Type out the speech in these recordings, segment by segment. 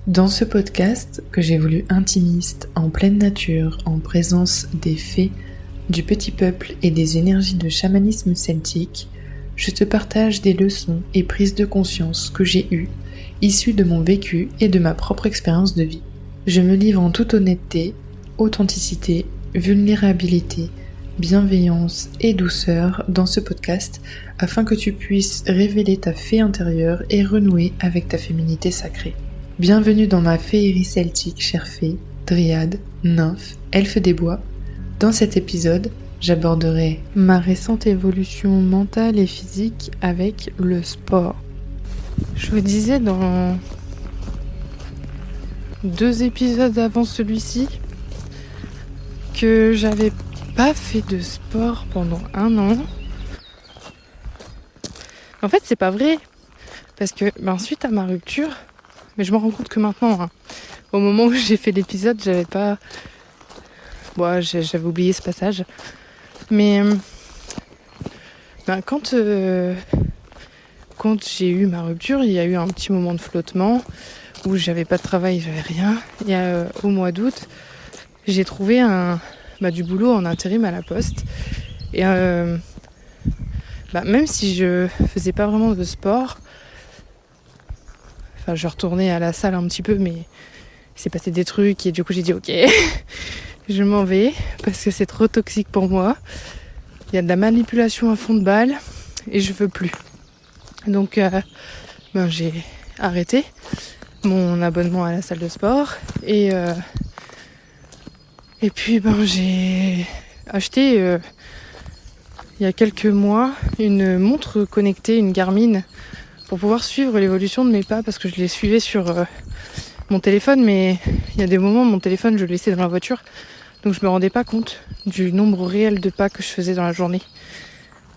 Dans ce podcast, que j'ai voulu intimiste, en pleine nature, en présence des fées, du petit peuple et des énergies de chamanisme celtique, je te partage des leçons et prises de conscience que j'ai eues, issues de mon vécu et de ma propre expérience de vie. Je me livre en toute honnêteté, authenticité, vulnérabilité, bienveillance et douceur dans ce podcast afin que tu puisses révéler ta fée intérieure et renouer avec ta féminité sacrée. Bienvenue dans ma féerie celtique, chère fée, dryade, nymphe, elfe des bois. Dans cet épisode, j'aborderai ma récente évolution mentale et physique avec le sport. Je vous disais dans 2 épisodes avant celui-ci que j'avais pas fait de sport pendant 1 an. En fait, c'est pas vrai. Parce que suite à ma rupture, mais je me rends compte que maintenant, au moment où j'ai fait l'épisode, j'avais oublié ce passage. Mais quand j'ai eu ma rupture, il y a eu un petit moment de flottement où j'avais pas de travail, j'avais rien. Et au mois d'août, j'ai trouvé du boulot en intérim à la poste. Et même si je faisais pas vraiment de sport, je retournais à la salle un petit peu, mais il s'est passé des trucs et du coup j'ai dit ok, je m'en vais parce que c'est trop toxique pour moi. Il y a de la manipulation à fond de balle et je veux plus. Donc j'ai arrêté mon abonnement à la salle de sport et puis j'ai acheté il y a quelques mois une montre connectée, une Garmin, pour pouvoir suivre l'évolution de mes pas, parce que je les suivais sur mon téléphone, mais il y a des moments mon téléphone je le laissais dans la voiture, donc je me rendais pas compte du nombre réel de pas que je faisais dans la journée.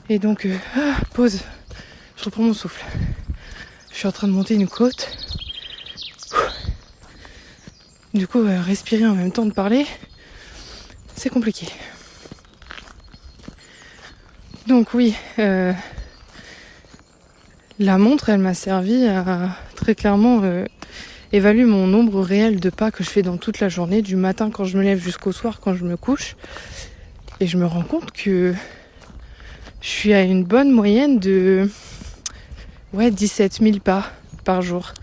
Et donc pause, je reprends mon souffle. Je suis en train de monter une côte. Du coup respirer en même temps de parler, c'est compliqué. Donc oui, la montre, elle m'a servi à très clairement évaluer mon nombre réel de pas que je fais dans toute la journée, du matin quand je me lève jusqu'au soir quand je me couche. Et je me rends compte que je suis à une bonne moyenne de 17 000 pas par jour.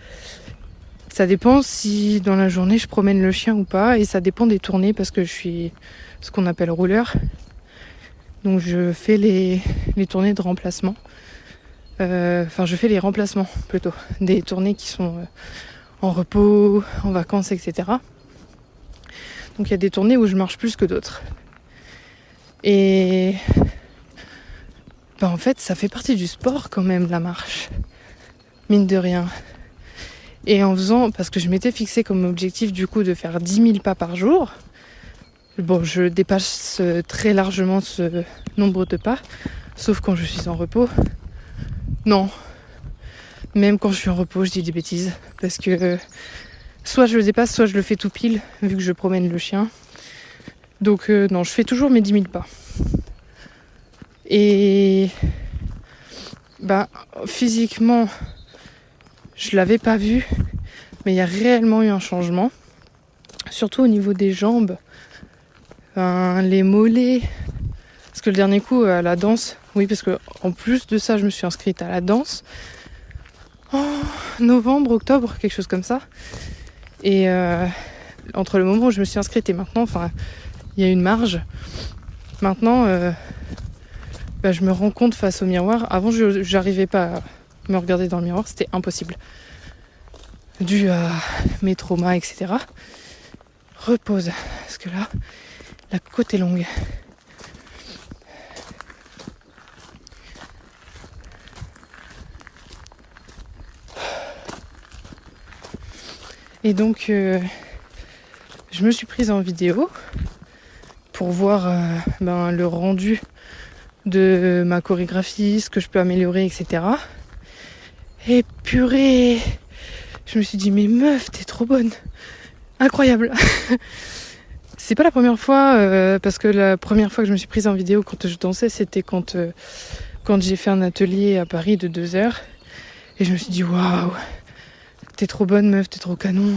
Ça dépend si dans la journée je promène le chien ou pas, et ça dépend des tournées parce que je suis ce qu'on appelle rouleur. Donc je fais les tournées de remplacement. Je fais les remplacements plutôt, des tournées qui sont en repos, en vacances, etc. Donc il y a des tournées où je marche plus que d'autres. Et en fait ça fait partie du sport quand même, la marche, mine de rien. Et en faisant, parce que je m'étais fixé comme objectif du coup de faire 10 000 pas par jour. Je dépasse très largement ce nombre de pas, sauf quand je suis en repos. Non, même quand je suis en repos, je dis des bêtises, parce que soit je le dépasse, soit je le fais tout pile, vu que je promène le chien. Donc non, je fais toujours mes 10 000 pas. Et physiquement, je l'avais pas vu, mais il y a réellement eu un changement, surtout au niveau des jambes, les mollets. Parce que le dernier coup à la danse, oui, parce que en plus de ça, je me suis inscrite à la danse en novembre, octobre, quelque chose comme ça. Et entre le moment où je me suis inscrite et maintenant, il y a une marge. Maintenant, je me rends compte face au miroir. Avant, je n'arrivais pas à me regarder dans le miroir, c'était impossible. Dû à mes traumas, etc. Repose, parce que là, la côte est longue. Et donc, je me suis prise en vidéo pour voir le rendu de ma chorégraphie, ce que je peux améliorer, etc. Et purée, je me suis dit, mais meuf, t'es trop bonne. Incroyable. C'est pas la première fois, parce que la première fois que je me suis prise en vidéo quand je dansais, c'était quand j'ai fait un atelier à Paris de 2 heures. Et je me suis dit, waouh, t'es trop bonne meuf, t'es trop canon.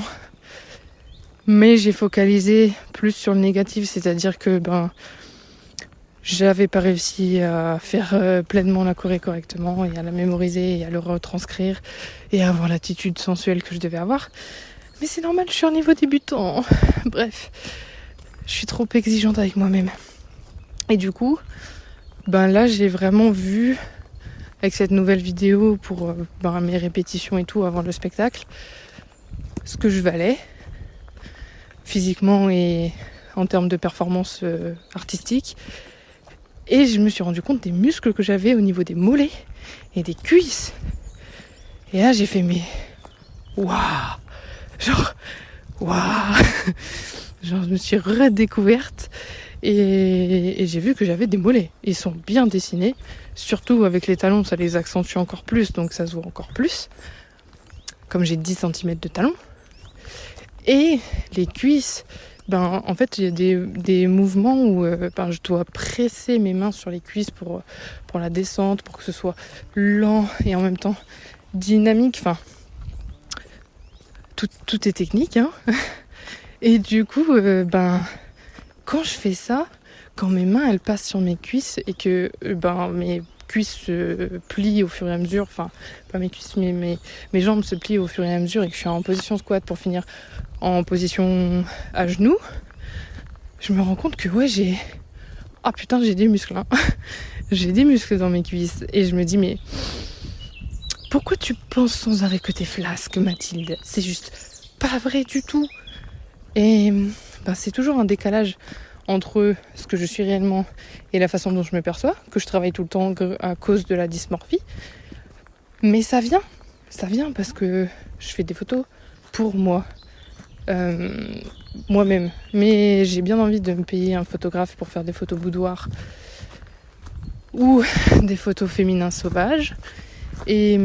Mais j'ai focalisé plus sur le négatif, c'est-à-dire que j'avais pas réussi à faire pleinement la choré correctement et à la mémoriser et à le retranscrire et à avoir l'attitude sensuelle que je devais avoir. Mais c'est normal, je suis en niveau débutant. Bref, je suis trop exigeante avec moi-même. Et du coup, là j'ai vraiment vu avec cette nouvelle vidéo pour mes répétitions et tout avant le spectacle, ce que je valais physiquement et en termes de performance artistique. Et je me suis rendu compte des muscles que j'avais au niveau des mollets et des cuisses. Et là j'ai fait waouh, waouh. Genre je me suis redécouverte et j'ai vu que j'avais des mollets. Ils sont bien dessinés, surtout avec les talons, ça les accentue encore plus, donc ça se voit encore plus. Comme j'ai 10 cm de talons. Et les cuisses, en fait, il y a des mouvements où je dois presser mes mains sur les cuisses pour la descente, pour que ce soit lent et en même temps dynamique. Enfin, tout est technique, hein. Et du coup, quand je fais ça, quand mes mains elles passent sur mes cuisses et que mes cuisses se plient au fur et à mesure, enfin pas mes cuisses mais mes jambes se plient au fur et à mesure et que je suis en position squat pour finir en position à genoux, je me rends compte que j'ai des muscles, hein. J'ai des muscles dans mes cuisses et je me dis mais pourquoi tu penses sans arrêt que t'es flasque, Mathilde? C'est juste pas vrai du tout. Et c'est toujours un décalage entre ce que je suis réellement et la façon dont je me perçois, que je travaille tout le temps à cause de la dysmorphie. Mais ça vient parce que je fais des photos pour moi, moi-même. Mais j'ai bien envie de me payer un photographe pour faire des photos boudoir ou des photos féminins sauvages. Et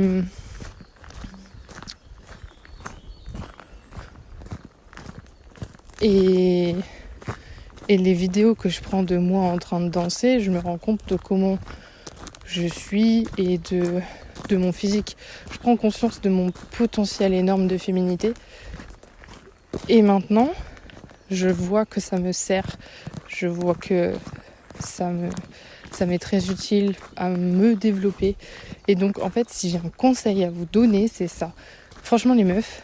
les vidéos que je prends de moi en train de danser, je me rends compte de comment je suis et de mon physique. Je prends conscience de mon potentiel énorme de féminité. Et maintenant, je vois que ça me sert. Je vois que ça m'est très utile à me développer. Et donc, en fait, si j'ai un conseil à vous donner, c'est ça. Franchement, les meufs,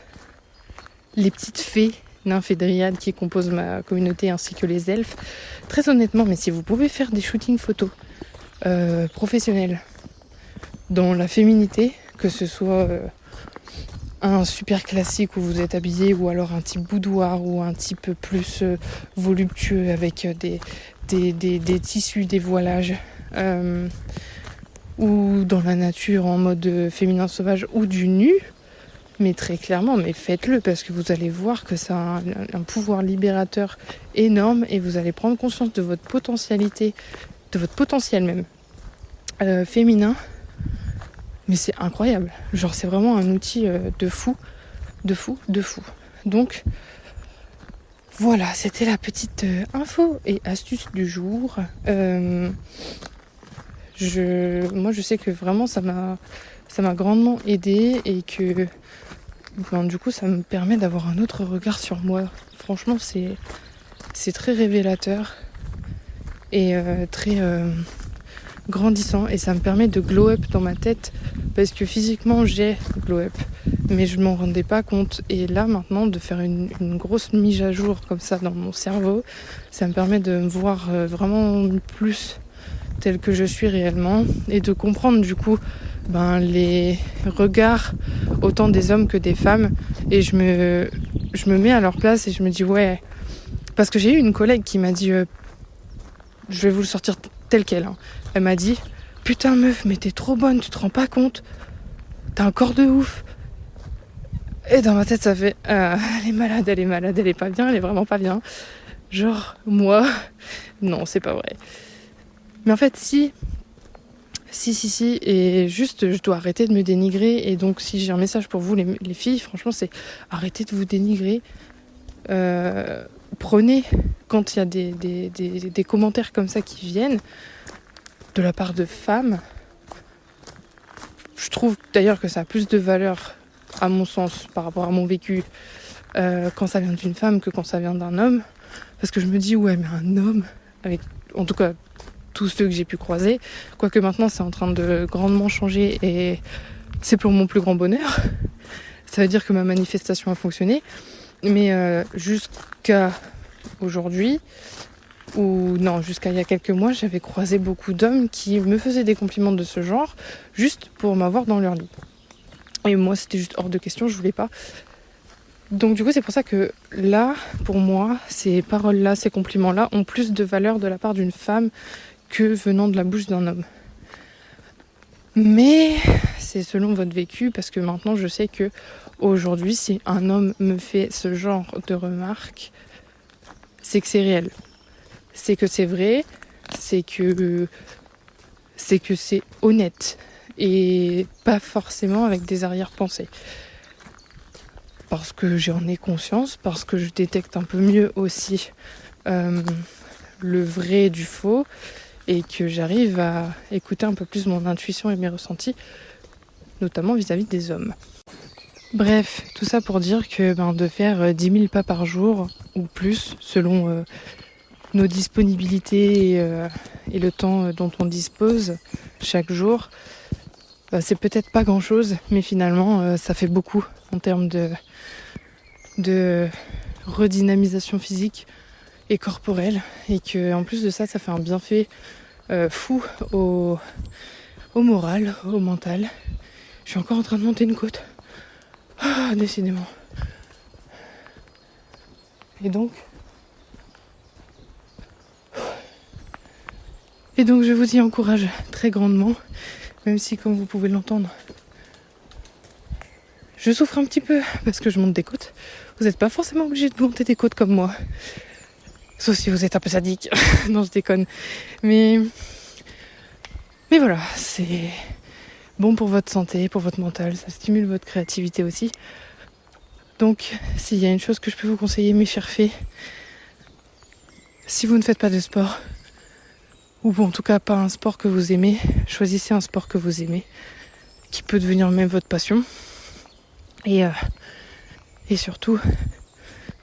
les petites fées, nymphes et dryades qui composent ma communauté ainsi que les elfes, très honnêtement, mais si vous pouvez faire des shootings photos professionnels dans la féminité, que ce soit un super classique où vous êtes habillé ou alors un type boudoir ou un type plus voluptueux avec des tissus, des voilages ou dans la nature en mode féminin sauvage ou du nu, mais très clairement, mais faites-le parce que vous allez voir que ça a un pouvoir libérateur énorme et vous allez prendre conscience de votre potentialité, de votre potentiel même féminin. Mais c'est incroyable, genre c'est vraiment un outil de fou. Donc voilà, c'était la petite info et astuce du jour. Moi je sais que vraiment ça m'a grandement aidée et que du coup ça me permet d'avoir un autre regard sur moi. Franchement c'est très révélateur et très grandissant et ça me permet de glow up dans ma tête parce que physiquement j'ai glow up mais je m'en rendais pas compte et là maintenant de faire une grosse mise à jour comme ça dans mon cerveau, ça me permet de me voir vraiment plus telle que je suis réellement et de comprendre du coup les regards autant des hommes que des femmes et je me mets à leur place et je me dis ouais, parce que j'ai eu une collègue qui m'a dit je vais vous le sortir tel quel, hein. Elle m'a dit putain meuf mais t'es trop bonne, tu te rends pas compte, t'as un corps de ouf. Et dans ma tête ça fait elle est malade, elle est pas bien, elle est vraiment pas bien. Genre moi non c'est pas vrai. Mais en fait si et juste je dois arrêter de me dénigrer et donc si j'ai un message pour vous les filles, franchement c'est arrêtez de vous dénigrer. Prenez quand il y a des commentaires comme ça qui viennent de la part de femmes. Je trouve d'ailleurs que ça a plus de valeur à mon sens, par rapport à mon vécu, quand ça vient d'une femme que quand ça vient d'un homme. Parce que je me dis, ouais, mais un homme, avec en tout cas tous ceux que j'ai pu croiser, quoique maintenant c'est en train de grandement changer et c'est pour mon plus grand bonheur. Ça veut dire que ma manifestation a fonctionné. Mais jusqu'à aujourd'hui, ou non, jusqu'à il y a quelques mois, j'avais croisé beaucoup d'hommes qui me faisaient des compliments de ce genre juste pour m'avoir dans leur lit. Et moi, c'était juste hors de question, je voulais pas. Donc du coup, c'est pour ça que là, pour moi, ces paroles-là, ces compliments-là ont plus de valeur de la part d'une femme que venant de la bouche d'un homme. Mais c'est selon votre vécu, parce que maintenant, je sais que aujourd'hui, si un homme me fait ce genre de remarques, c'est que c'est réel. C'est que c'est vrai, c'est que c'est honnête. Et pas forcément avec des arrière-pensées. Parce que j'en ai conscience, parce que je détecte un peu mieux aussi le vrai du faux et que j'arrive à écouter un peu plus mon intuition et mes ressentis, notamment vis-à-vis des hommes. Bref, tout ça pour dire que de faire 10 000 pas par jour ou plus selon nos disponibilités et le temps dont on dispose chaque jour, c'est peut-être pas grand-chose, mais finalement ça fait beaucoup en termes de redynamisation physique et corporelle, et que en plus de ça, ça fait un bienfait fou au moral, au mental. Je suis encore en train de monter une côte. Décidément. Et donc je vous y encourage très grandement, même si, comme vous pouvez l'entendre, je souffre un petit peu parce que je monte des côtes. Vous n'êtes pas forcément obligé de monter des côtes comme moi. Sauf si vous êtes un peu sadique. Non, je déconne. Mais voilà, c'est bon pour votre santé, pour votre mental. Ça stimule votre créativité aussi. Donc, s'il y a une chose que je peux vous conseiller, mes chers fées, si vous ne faites pas de sport, ou en tout cas pas un sport que vous aimez, choisissez un sport que vous aimez, qui peut devenir même votre passion. Et surtout,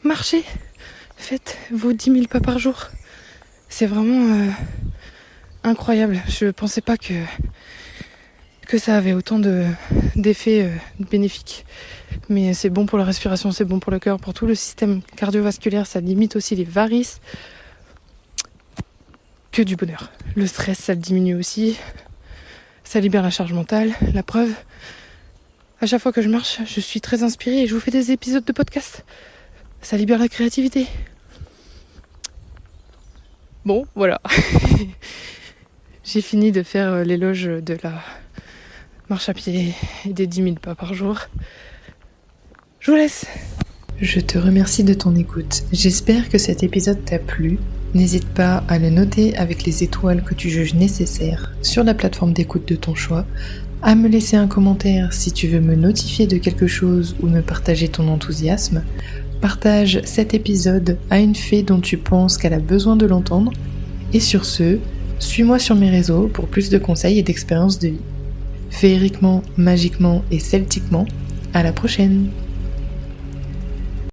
marchez, faites vos 10 000 pas par jour. C'est vraiment incroyable. Je pensais pas que ça avait autant d'effets bénéfiques. Mais c'est bon pour la respiration, c'est bon pour le cœur, pour tout le système cardiovasculaire. Ça limite aussi les varices. Que du bonheur. Le stress, ça le diminue aussi. Ça libère la charge mentale. La preuve, à chaque fois que je marche, je suis très inspirée et je vous fais des épisodes de podcast. Ça libère la créativité. Bon, voilà. J'ai fini de faire l'éloge de la marche à pied et des 10 000 pas par jour. Je vous laisse. Je te remercie de ton écoute. J'espère que cet épisode t'a plu. N'hésite pas à le noter avec les étoiles que tu juges nécessaires sur la plateforme d'écoute de ton choix, à me laisser un commentaire si tu veux me notifier de quelque chose ou me partager ton enthousiasme. Partage cet épisode à une fée dont tu penses qu'elle a besoin de l'entendre. Et sur ce, suis-moi sur mes réseaux pour plus de conseils et d'expériences de vie. Féeriquement, magiquement et celtiquement, à la prochaine!